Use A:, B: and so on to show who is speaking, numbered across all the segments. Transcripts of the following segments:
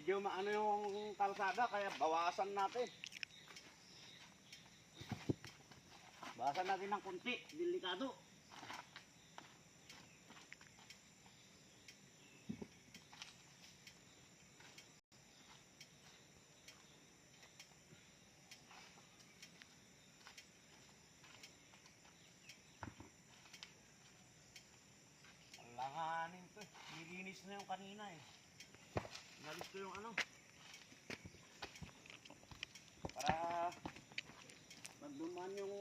A: medyo maano yung kalsada kaya bawasan natin. Bawasan natin ng kunti, delikado. Langanin to. Nilinis na yung kanina eh. Nalis ko yung ano. Para magduman yung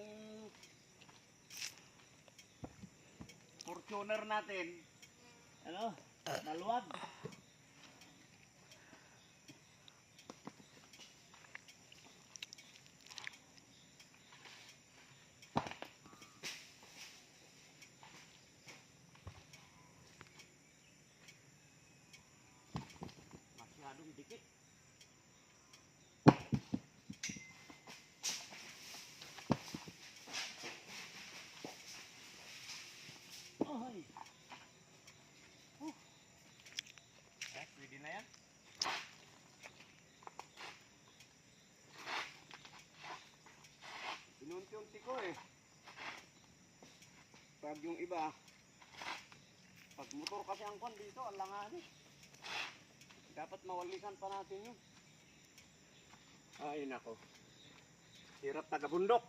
A: Fortuner natin. Ano? Naluwag. Masyadong dikit. Ay. Pwede na yan. Inunti-unti ko eh. Pag yung iba, pag motor kasi ang kwan dito, alangan eh. Dapat mawalisan pa natin yun. Ay nako. Hirap taga bundok.